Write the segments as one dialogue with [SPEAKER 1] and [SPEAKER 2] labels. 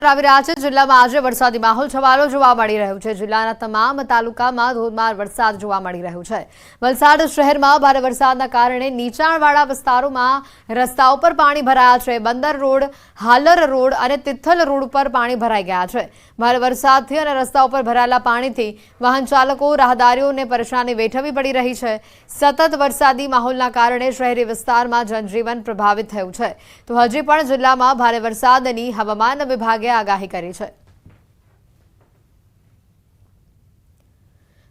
[SPEAKER 1] આવી રહ્યા છે જિલ્લામાં આજે વરસાદી માહોલ છવાયેલો જોવા મળી રહ્યો છે। જિલ્લાના તમામ તાલુકામાં ધોધમાર વરસાદ જોવા મળી રહ્યો છે। વલસાડ શહેરમાં ભારે વરસાદના કારણે નીચાણવાળા વિસ્તારોમાં રસ્તાઓ પર પાણી ભરાયા છે। બંદર રોડ, હાલર રોડ અને તિથલ રોડ પર પાણી ભરાઈ ગયા છે। ભારે વરસાદથી અને રસ્તાઓ પર ભરાયેલા પાણીથી વાહન ચાલકો, રાહદારીઓને પરેશાની વેઠવી પડી રહી છે। સતત વરસાદી માહોલના કારણે શહેરી વિસ્તારમાં જનજીવન પ્રભાવિત થયું છે। તો હજી પણ જિલ્લામાં ભારે વરસાદની હવામાન વિભાગે આગાહી કરી છે।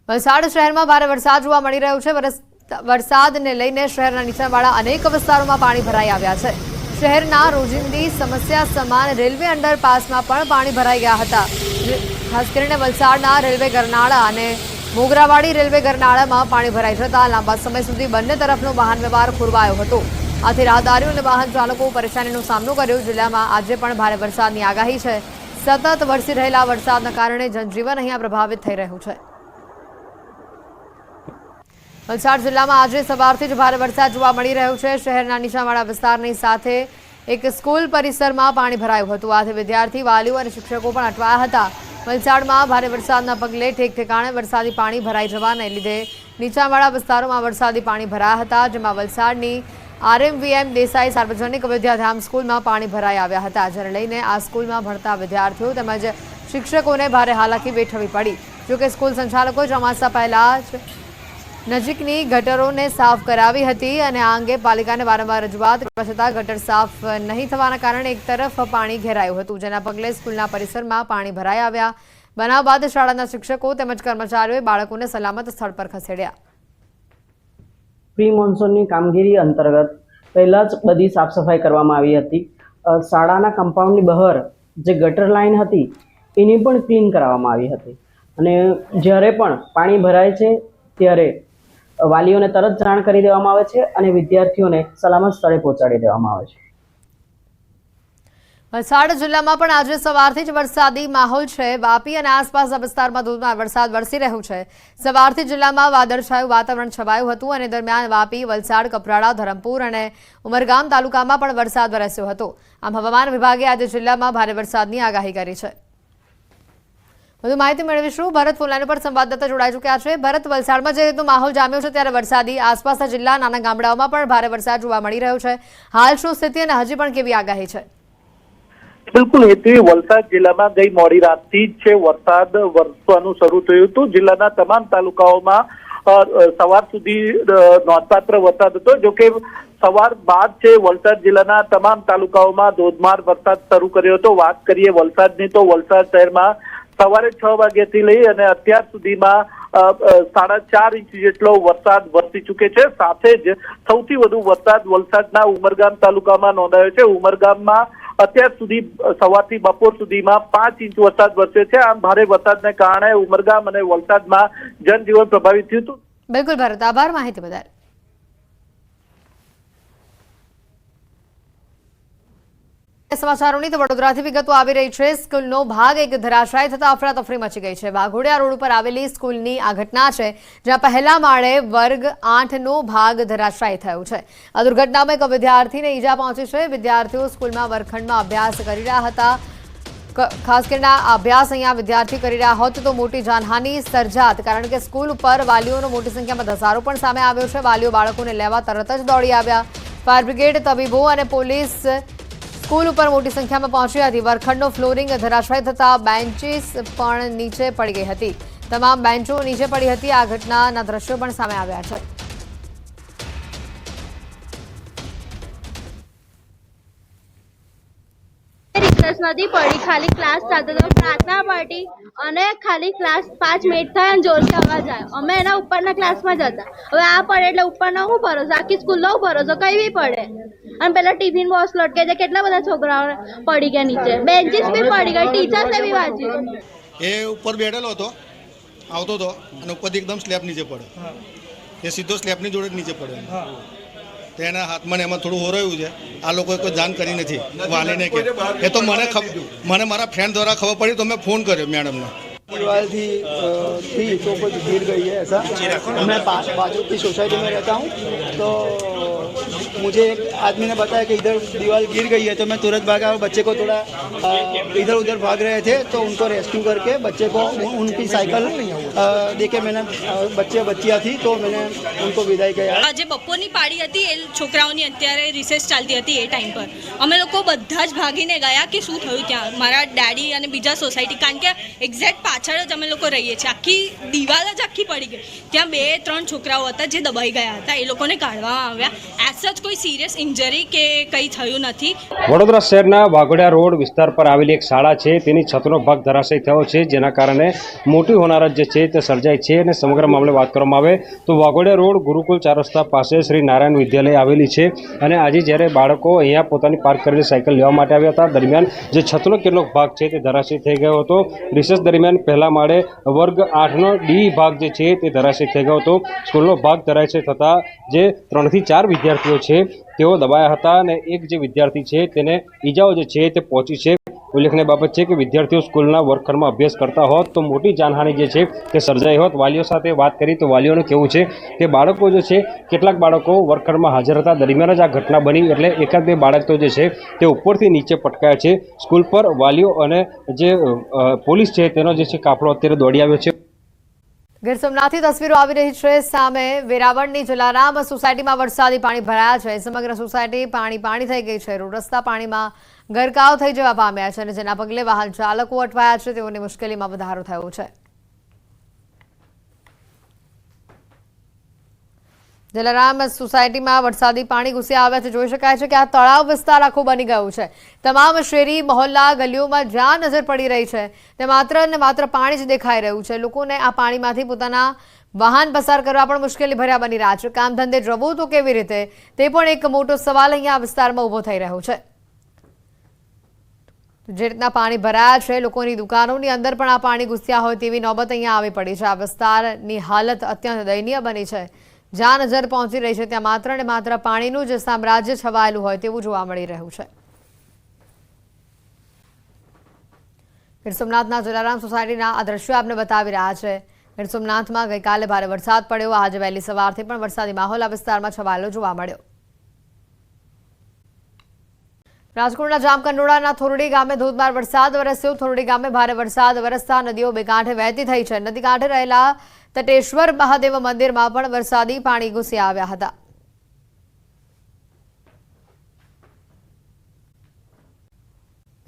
[SPEAKER 1] વલસાડ શહેરમાં ભારે વરસાદ જોવા મળી રહ્યો છે। વરસાદને લઈને શહેરના નીચાણવાળા અનેક વિસ્તારોમાં પાણી ભરાઈ આવ્યા છે। શહેરના રોજિંદી સમસ્યા સમાન રેલવે અંડરપાસમાં પણ પાણી ભરાઈ ગયા હતા। ખાસ કરીને વલસાડના રેલવે ગરનાળા અને મોગરાવાડી રેલવે ગરનાળામાં પાણી ભરાઈ જતા લાંબા સમય સુધી બંને તરફનો વાહન વ્યવહાર ખોરવાયો હતો। આથી રાહદારીઓ અને વાહન ચાલકો પરેશાનીનો સામનો કર્યો। જિલ્લામાં આજે પણ ભારે વરસાદની આગાહી છે। સતત વરસી રહેલા વરસાદના કારણે જનજીવન અહીંયા પ્રભાવિત થઈ રહ્યું છે। વલસાડ જિલ્લામાં આજે સવારથી જ ભારે વરસાદ જોવા મળી રહ્યો છે। શહેરના નીચાણવાળા વિસ્તારની સાથે એક સ્કૂલ પરિસરમાં પાણી ભરાયું હતું। આથી વિદ્યાર્થી, વાલીઓ અને શિક્ષકો પણ અટવાયા હતા। વલસાડમાં ભારે વરસાદના પગલે ઠેક ઠેકાણે વરસાદી પાણી ભરાઈ જવાને લીધે નીચાણવાળા વિસ્તારોમાં વરસાદી પાણી ભરાયા હતા। જેમાં વલસાડની RMVM દેસાઈ સાર્વજનિક વિદ્યાધામ સ્કૂલમાં પાણી ભરાઈ આવ્યા હતા। જેને લઈને આ સ્કૂલમાં ભણતા વિદ્યાર્થીઓ તેમજ શિક્ષકોને ભારે હાલાકી વેઠવી પડી। જોકે સ્કૂલ સંચાલકોએ ચોમાસા પહેલા જ નજીકની ગટરોને સાફ કરાવી હતી અને આ અંગે પાલિકાને વારંવાર રજૂઆત કરવા છતાં ગટર સાફ નહીં થવાના કારણે એક તરફ પાણી ઘેરાયું હતું। જેના પગલે સ્કૂલના પરિસરમાં પાણી ભરાઈ આવ્યા। બનાવ બાદ શાળાના શિક્ષકો તેમજ કર્મચારીઓએ બાળકોને સલામત સ્થળ પર ખસેડ્યા।
[SPEAKER 2] પ્રી મોન્સૂનની કામગીરી અંતર્ગત પહેલા જ બધી સાફ સફાઈ કરવામાં આવી હતી। શાળાના કમ્પાઉન્ડની બહાર જે ગટર લાઇન હતી એની પણ ક્લીન કરાવવામાં આવી હતી અને જ્યારે પણ પાણી ભરાય છે ત્યારે વાલીઓને તરત જાણ કરી દેવામાં આવે છે અને વિદ્યાર્થીઓને સલામત સ્થળે પહોંચાડી દેવામાં આવે છે।
[SPEAKER 1] વલસાડ જિલ્લામાં પણ આજે સવારથી જ વરસાદી માહોલ છે। વાપી અને આસપાસના વિસ્તારમાં ધોધમાર વરસાદ વરસી રહ્યો છે। સવારથી જિલ્લામાં વાદળછાયું વાતાવરણ છવાયું હતું અને દરમિયાન વાપી, વલસાડ, કપરાડા, ધરમપુર અને ઉમરગામ તાલુકામાં પણ વરસાદ વરસ્યો હતો। આમ હવામાન વિભાગે આજે જિલ્લામાં ભારે વરસાદની આગાહી કરી છે। વધુ માહિતી મેળવીશું। ભરત ફોનલાઈન પર સંવાદદાતા જોડાઈ ચૂક્યા છે। ભરત, વલસાડમાં જે રીતનો માહોલ જામ્યો છે ત્યારે વરસાદી આસપાસના જિલ્લા, નાના ગામડાઓમાં પણ ભારે વરસાદ જોવા મળી રહ્યો છે। હાલ શું સ્થિતિ અને હજી પણ કેવી આગાહી છે?
[SPEAKER 3] બિલકુલ હેતુ, વલસાડ જિલ્લામાં ગઈ મોડી રાતથી જ છે વરસાદ વરસવાનું શરૂ થયું હતું। જિલ્લાના તમામ તાલુકાઓમાં સવાર સુધી નોંધપાત્ર વરસાદ હતો। જોકે સવાર બાદ છે વલસાડ જિલ્લાના તમામ તાલુકાઓમાં ધોધમાર વરસાદ શરૂ કર્યો હતો। વાત કરીએ વલસાડની તો વલસાડ શહેરમાં સવારે 6 વાગ્યાથી લઈ અને અત્યાર સુધીમાં 4.5 ઇંચ જેટલો વરસાદ વરસી ચૂકે છે। સાથે જ સૌથી વધુ વરસાદ વલસાડના ઉમરગામ તાલુકામાં નોંધાયો છે। ઉમરગામમાં અત્યાર સુધી સવારથી બપોર સુધીમાં 5 ઇંચ વરસાદ વરસ્યો છે। આમ ભારે વરસાદને કારણે ઉમરગામ અને વલસાડમાં જનજીવન પ્રભાવિત થયું હતું।
[SPEAKER 1] બિલકુલ ભરત, આભાર માહિતી બદલ। સમાચારોની તો વડોદરાથી વિગતો આવી રહી છે। સ્કૂલનો ભાગ એક ધરાશાયી થતા અફરાતફરી મચી ગઈ છે। વાઘોડિયા રોડ ઉપર આવેલી સ્કૂલની આ ઘટના છે, જ્યાં પહેલા માળે વર્ગ 8નો ભાગ ધરાશાયી થયો છે। આ દુર્ઘટનામાં એક વિદ્યાર્થીને ઈજા પહોંચી છે। વિદ્યાર્થીઓ સ્કૂલમાં વર્ગખંડમાં અભ્યાસ કરી રહ્યા હતા। ખાસ કરીને આ અભ્યાસ અહીંયા વિદ્યાર્થી કરી રહ્યા હોત તો મોટી જાનહાનિ સર્જાત, કારણ કે સ્કૂલ ઉપર વાલીઓનો મોટી સંખ્યામાં ધસારો પણ સામે આવ્યો છે। વાલીઓ બાળકોને લેવા તરત જ દોડી આવ્યા। ફાયર બ્રિગેડ, તબીબો અને પોલીસ સ્કૂલ ઉપર મોટી સંખ્યામાં પહોંચી હતી। વર્ગખંડનો ફ્લોરિંગ ધરાશાયી થતા બેન્ચીસ પણ નીચે પડી ગઈ હતી। તમામ બેન્ચો નીચે પડી હતી। આ ઘટનાના દ્રશ્યો પણ સામે આવ્યા છે।
[SPEAKER 4] રિસર્ચ નથી પડી, ખાલી ક્લાસ ચાલતો હતો, પ્રાર્થના પાર્ટી અને ખાલી ક્લાસ 5 મિનિટ થાય અને જોરથી અવાજ આવ્યો। અમે એના ઉપરના ક્લાસમાં જ હતા। હવે આ પડે એટલે ઉપરના શું ભરોસો, આખી સ્કૂલનો ભરોસો, કઈ બી પડે। અને પેલા ટિફિન બોક્સ લટકે છે, કેટલા બધા છોકરાઓ પડી ગયા નીચે, બેન્ચીસ બી પડી ગયા, ટીચર્સે બી વાંચ્યું।
[SPEAKER 5] એ ઉપર બેઠેલો હતો, આવતો હતો અને ઉપરથી એકદમ સ્લેબ નીચે પડ્યો। એ સીધો સ્લેબની જોડે નીચે પડ્યો। તેના હાથમાં એમાં થોડું હોરાયું છે। આ લોકોએ કોઈ જાણ કરી નથી વાલીને કે એ તો મને મારા ફ્રેન્ડ દ્વારા ખબર પડી તો મેં ફોન કર્યો મેડમને।
[SPEAKER 6] दीवार थी तो कुछ गिर गई है ऐसा। मैं बाजू की सोसाइटी में रहता हूँ तो मुझे एक आदमी ने बताया कि इधर दीवार गिर गई है, तो मैं तुरंत भागा। बच्चे को थोड़ा इधर उधर भाग रहे थे, तो उनको रेस्क्यू करके बच्चे को उनकी साइकिल देके मैंने बच्चे बच्चियाँ थी तो मैंने उनको विदाई किया।
[SPEAKER 7] આજે બપોરની પાળી હતી, એ છોકરાઓની અત્યારે રિસેસ ચાલતી હતી એ ટાઈમ પર અમે લોકો બધા જ ભાગીને ગયા કે શું થયું ત્યાં મારા ડેડી અને બીજા સોસાયટી, કારણ કે એક્ઝેક્ટ પાછળ જ અમે લોકો રહીએ છીએ. આખી દિવાલ જ આખી પડી ગઈ. ત્યાં 2-3 છોકરાઓ હતા જે દબાઈ ગયા હતા, એ લોકોને કાઢવામાં આવ્યા. એઝ સચ કોઈ સિરિયસ ઇન્જરી કે કંઈ થયું નથી.
[SPEAKER 8] વડોદરા શહેરના વાઘોડિયા રોડ વિસ્તાર પર આવેલી એક શાળા છે, તેની છતનો ભાગ ધરાશયી થયો છે, જેના કારણે મોટી હોનારત જે છે તે સર્જાઈ છે. અને સમગ્ર મામલે વાત કરવામાં આવે તો વાઘોડિયા રોડ ગુરુકુલ 4 રસ્તા પાસે શ્રી નારાયણ વિદ્યાલય આવેલી છે. અને આજે જ્યારે બાળકો અહીંયા પોતાની પાર્ક કરેલી સાયકલ લેવા માટે આવ્યા હતા, દરમિયાન જે છતનો કેટલોક ભાગ છે તે ધરાશયી થઈ ગયો હતો. રિસેસ દરમિયાન પહેલા માળે વર્ગ 8નો ડી ભાગ જે છે તે ધરાશયી થઈ ગયો હતો. સ્કૂલનો ભાગ ધરાશયી થતાં જે 3 થી 4 વિદ્યાર્થીઓ છે તેઓ દબાયા હતા અને એક જે વિદ્યાર્થી છે તેને ઈજાઓ જે છે તે પહોંચી છે. ઉલ્લેખનીય બાબત છે કે વિદ્યાર્થીઓ સ્કૂલના વર્ગખંડમાં અભ્યાસ કરતા હોત તો મોટી જાનહાનિ જે છે તે સર્જાઈ હોત. વાલીઓ સાથે વાત કરી તો વાલીઓનું કહેવું છે કે બાળકો જે છે કેટલાક બાળકો વર્ગખંડમાં હાજર હતા, દરમિયાન જ આ ઘટના બની. એટલે એકાદ બે બાળક તો જે છે તે ઉપરથી નીચે પટકાયા છે. સ્કૂલ પર વાલીઓ અને જે પોલીસ છે તેનો જે છે કાફલો અત્યારે દોડી આવ્યો છે.
[SPEAKER 1] ગીર સોમનાથથી તસવીરો આવી રહી છે સામે. વેરાવળની જલારામ સોસાયટીમાં વરસાદી પાણી ભરાયા છે. સમગ્ર સોસાયટી પાણી થઈ ગઈ છે. રોડ રસ્તા પાણીમાં ગરકાવ થઈ જવા પામ્યા છે અને જેના પગલે વાહન ચાલકો અટવાયા છે. તેઓની મુશ્કેલીમાં વધારો થયો છે. જલારામ સોસાયટીમાં વરસાદી પાણી ઘૂસી આવ્યા છે. જોઈ શકાય છે કે આ તળાવ વિસ્તાર આખો બની ગયું છે. તમામ શેરી મહોલ્લા ગલીઓમાં જ્યાં નજર પડી રહી છે તે માત્ર ને માત્ર પાણી જ દેખાઈ રહ્યું છે. લોકોને આ પાણીમાંથી પોતાના વાહન પસાર કરવા પણ મુશ્કેલી ભર્યા બની રહ્યા છે. કામ ધંધે જવું તો કેવી રીતે, તે પણ એક મોટો સવાલ અહીંયા આ વિસ્તારમાં ઊભો થઈ રહ્યો છે. જે રીતના પાણી ભરાયા છે, લોકોની દુકાનોની અંદર પણ આ પાણી ઘૂસ્યા હોય તેવી નોબત અહીંયા આવી પડી છે. આ વિસ્તારની હાલત અત્યંત દયનીય બની છે. જ્યાં નજર પહોંચી રહી છે ત્યાં માત્ર ને માત્ર પાણીનું જ સામ્રાજ્ય છવાયેલું હોય તેવું જોવા મળી રહ્યું છે. ગીર સોમનાથના જલારામ સોસાયટીના આ દ્રશ્યો આપને બતાવી રહ્યા છે. ગીર સોમનાથમાં ગઈકાલે ભારે વરસાદ પડ્યો. આજે વહેલી સવારથી પણ વરસાદી માહોલ આ વિસ્તારમાં છવાયેલો જોવા મળ્યો. રાજકોટના જામકંડોળાના થોરડી ગામે ધોધમાર વરસાદ વરસ્યો. થોરડી ગામે ભારે વરસાદ વરસતા નદીઓ બે કાંઠે વહેતી થઈ છે. નદી કાંઠે રહેલા તટેશ્વર મહાદેવ મંદિરમાં પણ વરસાદી પાણી ઘૂસી આવ્યા હતા.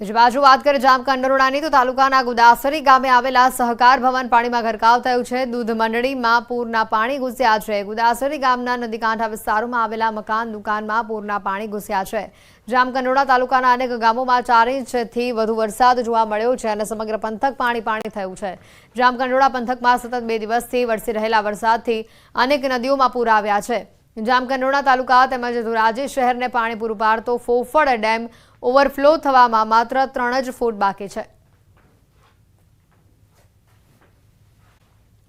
[SPEAKER 1] બીજી બાજુ વાત કરીએ જામકંડોરણાની તો તાલુકાના ગુદાસરી ગામે આવેલા સહકાર ભવન પાણીમાં ગરકાવ થયું છે. દૂધ મંડળીમાં પૂરના પાણી ઘૂસ્યા છે. ગુદાસરી ગામના નદીકાંઠા વિસ્તારોમાં આવેલા મકાન દુકાનમાં પૂરના પાણી ઘૂસ્યા છે. જામકંડોરણા તાલુકાના અનેક ગામોમાં 4 ઇંચથી વધુ વરસાદ જોવા મળ્યો છે અને સમગ્ર પંથક પાણી થયું છે. જામકંડોરણા પંથકમાં સતત 2 દિવસથી વરસી રહેલા વરસાદથી અનેક નદીઓમાં પૂર આવ્યા છે. જામકંડોરણા તાલુકા તેમજ ધોરાજી શહેરને પાણી પૂરું પાડતો ફોફળ ડેમ ઓવરફ્લો થવામાં માત્ર 3 જ ફૂટ બાકી છે.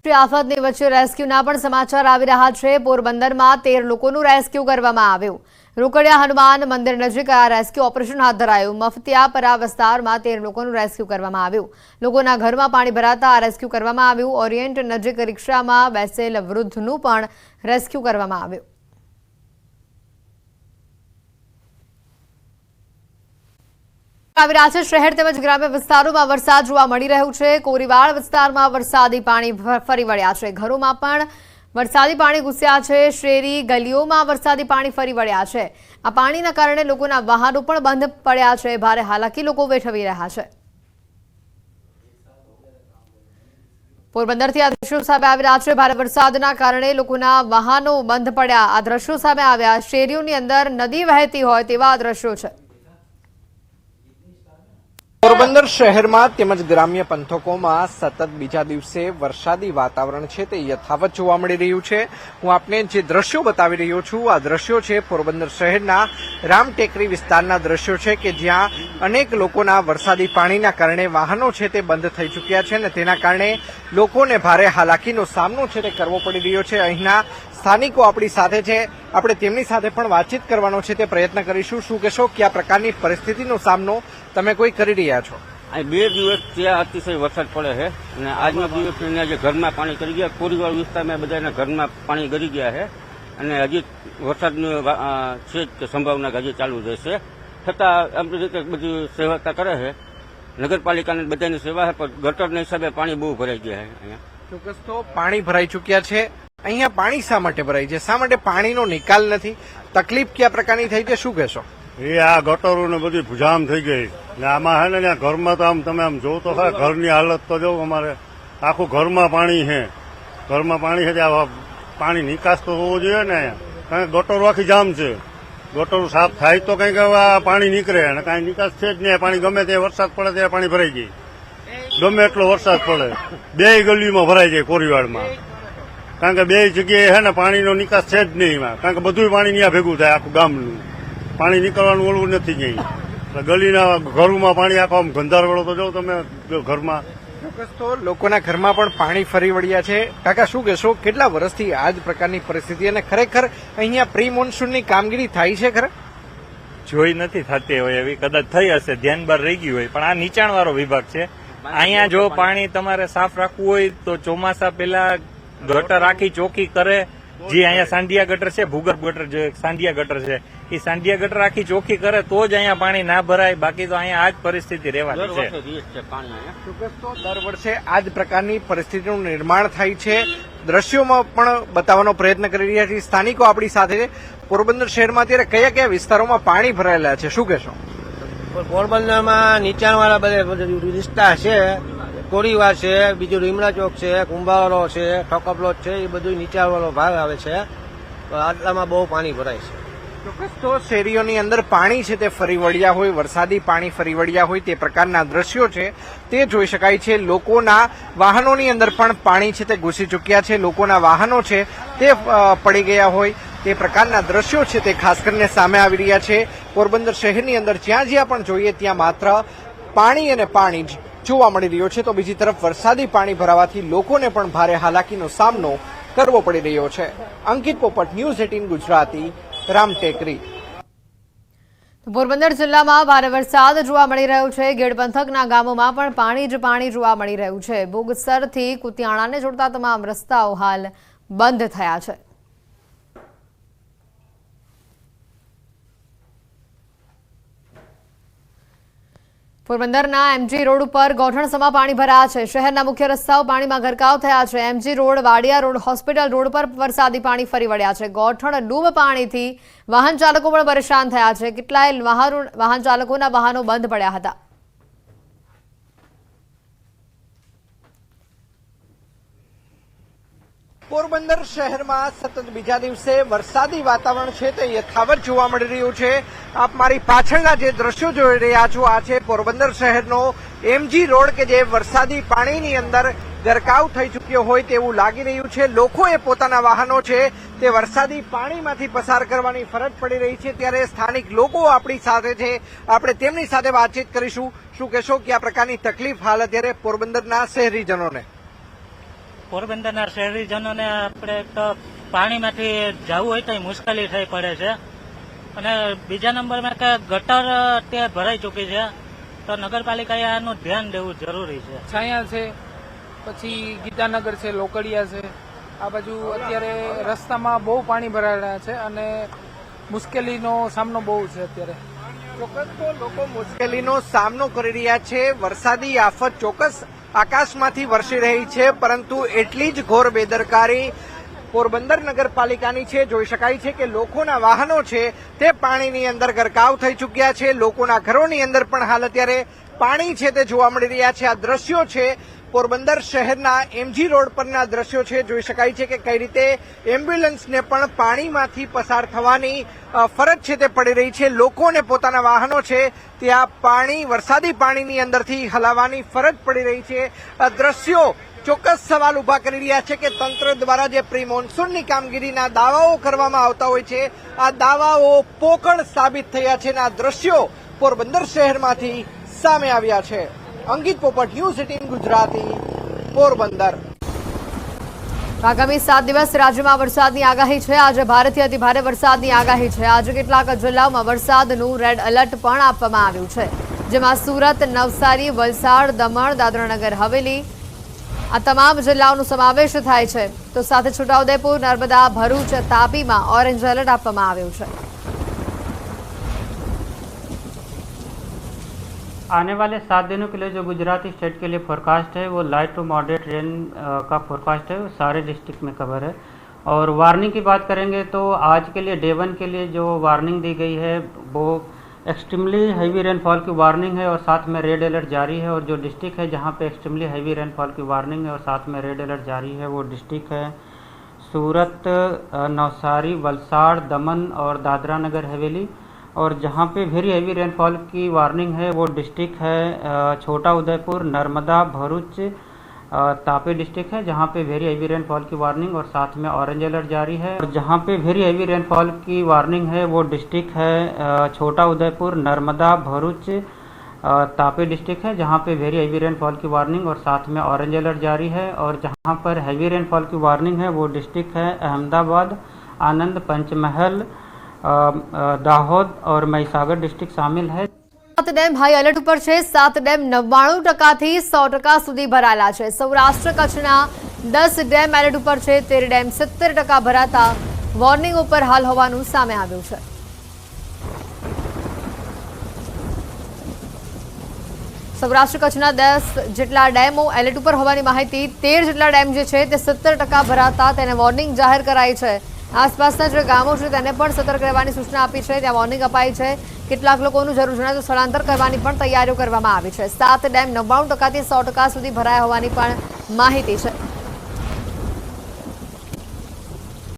[SPEAKER 1] આફતની વચ્ચે રેસ્ક્યુના પણ સમાચાર આવી રહ્યા છે. પોરબંદરમાં 13 લોકોનું રેસ્ક્યુ કરવામાં આવ્યું. રોકડિયા હનુમાન મંદિર નજીક આ રેસ્ક્યુ ઓપરેશન હાથ ધરાયું. મફતિયાપરા વિસ્તારમાં 13 લોકોનું રેસ્ક્યુ કરવામાં આવ્યું. લોકોના ઘરમાં પાણી ભરાતા આ રેસ્ક્યુ કરવામાં આવ્યું. ઓરિયન્ટ નજીક રિક્ષામાં બેસેલ વૃદ્ધનું પણ રેસ્ક્યુ કરવામાં આવ્યું. આવી રહ્યા છે. શહેર તેમજ ગ્રામ્ય વિસ્તારોમાં વરસાદ જોવા મળી રહ્યું છે. કોરીવાડ વિસ્તારમાં વરસાદી પાણી ફરી વળ્યા છે. ઘરોમાં પણ વરસાદી પાણી ઘૂસ્યા છે. શેરી ગલીઓમાં વરસાદી પાણી ફરી વળ્યા છે. આ પાણીના કારણે લોકોના વાહનો પણ બંધ પડ્યા છે. ભારે હાલાકી લોકો વેઠવી રહ્યા છે. પોરબંદરથી આ દ્રશ્યો સામે આવી રહ્યા છે. ભારે વરસાદના કારણે લોકોના વાહનો બંધ પડ્યા. આ દ્રશ્યો સામે આવ્યા. શેરીઓની અંદર નદી વહેતી હોય તેવા આ દ્રશ્યો છે.
[SPEAKER 9] પોરબંદર શહેરમાં તેમજ ગ્રામ્ય પંથકોમાં સતત બીજા દિવસે વરસાદી વાતાવરણ છે તે યથાવત જોવા મળી રહ્યું છે. હું આપને જે દ્રશ્યો બતાવી રહ્યો છું આ દ્રશ્યો છે પોરબંદર શહેરના રામટેકરી વિસ્તારના દ્રશ્યો છે કે જ્યાં અનેક લોકોના વરસાદી પાણીના કારણે વાહનો છે તે બંધ થઈ ચૂક્યા છે અને તેના કારણે લોકોને ભારે હાલાકીનો સામનો છે તે કરવો પડી રહ્યો છે. અહીંના સ્થાનિકો આપણી સાથે છે, આપણે તેમની સાથે પણ વાતચીત કરવાનો છે તે પ્રયત્ન કરીશું. શું કહેશો, કયા પ્રકારની પરિસ્થિતિનો સામનો તમે કોઈ કરી રહ્યા છો?
[SPEAKER 10] અહીં 2 દિવસ ત્યાં અતિશય વરસાદ પડે છે અને આજના દિવસ જે ઘરમાં પાણી કરી ગયા, કોરીવાડ વિસ્તારમાં બધાના ઘરમાં પાણી ગરી ગયા છે અને હજી વરસાદની છે જ સંભાવના હજી ચાલુ રહેશે. છતાં આપણી રીતે બધી સેવા કરે છે. નગરપાલિકાની બધાની સેવા છે, પણ ગટરના હિસાબે પાણી બહુ ભરાઈ ગયા છે અહીંયા.
[SPEAKER 9] ચોક્કસ તો પાણી ભરાઈ ચૂક્યા છે. અહીંયા પાણી શા માટે ભરાય છે? શા માટે પાણીનો નિકાલ નથી? તકલીફ કયા પ્રકારની થઈ છે, શું કહેશો?
[SPEAKER 11] એ આ ગટરો ને બધી જામ થઈ ગઈ ને આમાં છે ને ઘરમાં તો આમ તમે આમ જોવો તો ખરા ઘરની હાલત તો જો અમારે આખું ઘરમાં પાણી છે. ઘરમાં પાણી છે ત્યાં પાણી નિકાસ તો હોવો જોઈએ ને અહીંયા, કારણ કે ગટરો આખી જામ છે. ગટરો સાફ થાય તો કંઈક આ પાણી નીકળે અને કાંઈ નિકાસ છે જ નહીં. પાણી ગમે તે વરસાદ પડે ત્યારે પાણી ભરાઈ જાય. ગમે એટલો વરસાદ પડે બે ગલીમાં ભરાઈ જાય કોરીવાડમાં, કારણ કે બે જગ્યાએ છે ને પાણીનો નિકાસ છે જ નહીં એમાં, કારણ કે બધું પાણી ત્યાં ભેગું થાય. આખું ગામનું પાણી નીકળવાનું ઓલું નથી ક્યાંય. ગલીના ઘરોમાં પાણી આખો આમ ગંધારવાળો તો જો તમે ઘરમાં.
[SPEAKER 9] ચોક્કસ તો લોકોના ઘરમાં પણ પાણી ફરી વળ્યા છે. કાકા શું કહેશો, કેટલા વર્ષથી આ જ પ્રકારની પરિસ્થિતિ અને ખરેખર અહીંયા પ્રી મોન્સૂનની કામગીરી થાય છે? ખરે
[SPEAKER 12] જોઈ નથી થતી હોય એવી, કદાચ થઈ હશે, ધ્યાન બહાર રહી ગયું હોય. પણ આ નીચાણવાળો વિભાગ છે. અહીંયા જો પાણી તમારે સાફ રાખવું હોય તો ચોમાસા પહેલા ગટર આખી ચોખ્ખી કરે. જે અહીંયા સાંઢિયા ગટર છે, ભૂગર્ભ ગટર જે સાંઢિયા ગટર છે, એ સાંઢિયા ગટર આખી ચોખ્ખી કરે તો જ અહીંયા પાણી ના ભરાય. બાકી તો અહીંયા આ જ પરિસ્થિતિ રહેવાની છે.
[SPEAKER 9] ચોક્કસ તો દર વર્ષે આ જ પ્રકારની પરિસ્થિતિનું નિર્માણ થાય છે. દ્રશ્યોમાં પણ બતાવવાનો પ્રયત્ન કરી રહ્યા છીએ. સ્થાનિકો આપણી સાથે છે. પોરબંદર શહેરમાં અત્યારે કયા કયા વિસ્તારોમાં પાણી ભરાયેલા છે, શું કહેશો?
[SPEAKER 13] પોરબંદરમાં નીચાણવાળા બધા વિસ્તાર છે, કોરીવાર છે, બીજું રીમડા ચોક છે, કુંભારો છે, ઠોકપલોટ છે, એ બધું નીચાણવાળો ભાગ આવે છે. આટલામાં બહુ પાણી ભરાય છે.
[SPEAKER 9] ચોક્કસ તો શેરીઓની અંદર પાણી છે તે ફરી વળ્યા હોય, વરસાદી પાણી ફરી વળ્યા હોય તે પ્રકારના દ્રશ્યો છે તે જોઈ શકાય છે. લોકોના વાહનોની અંદર પણ પાણી છે તે ઘૂસી ચૂક્યા છે. લોકોના વાહનો છે તે પડી ગયા હોય તે પ્રકારના દ્રશ્યો છે તે ખાસ કરીને સામે આવી રહ્યા છે. પોરબંદર શહેરની અંદર જ્યાં જ્યાં પણ જોઈએ ત્યાં માત્ર પાણી અને પાણી જ જોવા મળી રહ્યો છે. તો બીજી તરફ વરસાદી પાણી ભરાવાથી લોકોને પણ ભારે હાલાકીનો સામનો કરવો પડી રહ્યો છે. અંકિત પોપટ, ન્યૂઝ 18 ગુજરાતી, રામટેકરી.
[SPEAKER 1] પોરબંદર જિલ્લામાં ભારે વરસાદ જોવા મળી રહ્યો છે. ગેડ પંથકના ગામોમાં પણ પાણી જ પાણી જોવા મળી રહ્યું છે. બોગસરથી કુતિયાણાને જોડતા તમામ રસ્તાઓ હાલ બંધ થયા છે. પોરબંદરના એમજી રોડ ઉપર ગોઠણસમાં પાણી ભરાયા છે. શહેરના મુખ્ય રસ્તાઓ પાણીમાં ગરકાવ થયા છે. MG road, Wadia road, hospital road પર વરસાદી પાણી ફરી વળ્યા છે. ગોઠણ ડૂબ પાણીથી વાહન ચાલકો પણ પરેશાન થયા છે. કેટલાય વાહન ચાલકોના વાહનો બંધ પડ્યા હતા.
[SPEAKER 9] પોરબંદર શહેરમાં સતત બીજા દિવસે વરસાદી વાતાવરણ છે તે યથાવત જોવા મળી રહ્યું છે. આપ મારી પાછળના જે દ્રશ્યો જોઈ રહ્યા છો આ છે પોરબંદર શહેરનો એમજી રોડ કે જે વરસાદી પાણીની અંદર ગરકાવ થઈ ચૂક્યો હોય તેવું લાગી રહ્યું છે. લોકોએ પોતાના વાહનો છે તે વરસાદી પાણીમાંથી પસાર કરવાની ફરજ પડી રહી છે. ત્યારે સ્થાનિક લોકો આપણી સાથે છે, આપણે તેમની સાથે વાતચીત કરીશું. શું કહેશો કે આ પ્રકારની તકલીફ હાલ અત્યારે પોરબંદરના શહેરીજનોને?
[SPEAKER 14] પોરબંદરના શહેરીજનોને આપણે તો પાણીમાંથી જવું હોય તો મુશ્કેલી થઈ પડે છે. અને બીજા નંબરમાં કે ગટર તે ભરાઈ ચૂકી છે, તો નગરપાલિકાએ આનું ધ્યાન દેવું જરૂરી છે.
[SPEAKER 15] છાયા છે, પછી ગીતાનગર છે, લોકડિયા છે, આ બાજુ અત્યારે રસ્તામાં બહુ પાણી ભરાયેલા છે અને મુશ્કેલીનો સામનો બહુ છે અત્યારે.
[SPEAKER 9] ચોક્કસ તો લોકો મુશ્કેલીનો સામનો કરી રહ્યા છે. વરસાદી આફત ચોક્કસ આકાશમાંથી વરસી રહી છે, પરંતુ એટલી જ ઘોર બેદરકારી પોરબંદર નગરપાલિકાની છે. જોઈ શકાય છે કે લોકોના વાહનો છે તે પાણીની અંદર ગરકાવ થઈ ચૂક્યા છે. લોકોના ઘરોની અંદર પણ હાલ અત્યારે પાણી છે તે જોવા મળી રહ્યા છે. આ દ્રશ્યો છે પોરબંદર શહેરના એમજી રોડ પરના દ્રશ્યો છે. જોઈ શકાય છે કે કઈ રીતે એમ્બ્યુલન્સને પણ પાણીમાંથી પસાર થવાની ફરજ છે તે પડી રહી છે. લોકોને પોતાના વાહનો છે ત્યાં પાણી, વરસાદી પાણીની અંદરથી હલાવવાની ફરજ પડી રહી છે. આ દ્રશ્યો ચોક્કસ સવાલ ઉભા કરી રહ્યા છે કે તંત્ર દ્વારા જે પ્રી મોન્સૂનની કામગીરીના દાવાઓ કરવામાં આવતા હોય છે આ દાવાઓ પોકળ સાબિત થયા છે. આ દ્રશ્યો પોરબંદર શહેરમાંથી સામે આવ્યા છે. અંકિત પોપટ, ન્યૂઝ 18 ગુજરાતી, પોરબંદર.
[SPEAKER 1] આગામી 7 દિવસ રાજ્યમાં વરસાદની આગાહી છે. આજે ભારેથી અતિ ભારે વરસાદની આગાહી છે. આજે કેટલાક જિલ્લાઓમાં વરસાદનું રેડ એલર્ટ પણ આપવામાં આવ્યું છે, જેમાં સુરત, નવસારી, વલસાડ, દમણ, દાદરાનગર હવેલી, આ તમામ જિલ્લાઓનો સમાવેશ થાય છે। તો સાથે છોટાઉદેપુર, નર્મદા, ભરૂચ, તાપીમાં ઓરેન્જ એલર્ટ આપવામાં આવ્યું છે।
[SPEAKER 14] आने वाले 7 दिनों के लिए जो गुजरात स्टेट के लिए फोरकास्ट है वो लाइट टू मॉडरेट रेन का फोरकास्ट है, वो सारे डिस्ट्रिक्ट में कवर है। और वार्निंग की बात करेंगे तो आज के लिए डे 1 के लिए जो वार्निंग दी गई है वो एक्सट्रीमली हैवी रेनफॉल की वार्निंग है और साथ में रेड अलर्ट जारी है। और जो डिस्ट्रिक्ट है जहाँ पे एक्सट्रीमली हैवी रेनफॉल की वार्निंग है और साथ में रेड अलर्ट जारी है वो डिस्ट्रिक्ट है सूरत, नवसारी, वलसाड़, दमन और दादरा नगर हवेली। और जहाँ पे वेरी हैवी रेनफॉल की वार्निंग है वो डिस्ट्रिक्ट है छोटा उदयपुर, नर्मदा, भरूच, तापी डिस्ट्रिक्ट है जहाँ पे वेरी हैवी रेनफॉल की वार्निंग और साथ में ऑरेंज अलर्ट जारी है। और जहाँ पे वेरी हैवी रेनफॉल की वार्निंग है वो डिस्ट्रिक्ट है छोटा उदयपुर, नर्मदा, भरूच, तापी डिस्ट्रिक्ट है जहाँ पे वेरी हैवी रेनफॉल की वार्निंग और साथ में ऑरेंज अलर्ट जारी है। और जहाँ पर हैवी रेनफॉल की वार्निंग है वो डिस्ट्रिक्ट है अहमदाबाद, आनंद, पंचमहल, दाहोद और महिसागर डिस्ट्रिक्ट शामिल है।
[SPEAKER 1] 7 ડેમ હાઈ એલર્ટ ઉપર છે। 7 ડેમ 99% થી 100% સુધી ભરાયેલા છે। સૌરાષ્ટ્ર કચ્છના 10 ડેમ એલર્ટ ઉપર છે। 13 ડેમ 70% ભરાતા વોર્નિંગ ઉપર હાલ હોવાનું સામે આવ્યું છે। સૌરાષ્ટ્ર કચ્છના 10 જેટલા ડેમો એલર્ટ ઉપર હોવાની માહિતી। 13 જેટલા ડેમ જે છે તે 70% ભરાતા તેને વોર્નિંગ જાહેર કરાઈ છે। આસપાસના જે ગામો છે તેને પણ સતર્ક રહેવાની સૂચના આપી છે। ત્યાં વોર્નિંગ અપાઈ છે। કેટલાક લોકોનું જરૂર જણાય તો સ્થળાંતર કરવાની પણ તૈયારીઓ કરવામાં આવી છે। 7 ડેમ 99% થી 100% સુધી ભરાયા હોવાની પણ માહિતી છે।